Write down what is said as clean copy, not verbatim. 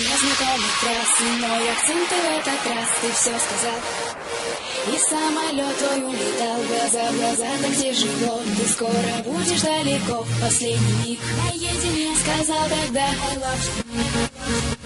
незнакомых трассы, но акценты в этот раз ты все сказал. И самолет твой улетал, глаза в глаза, так тяжело. Ты скоро будешь далеко, в последний миг наедине сказал тогда I love you.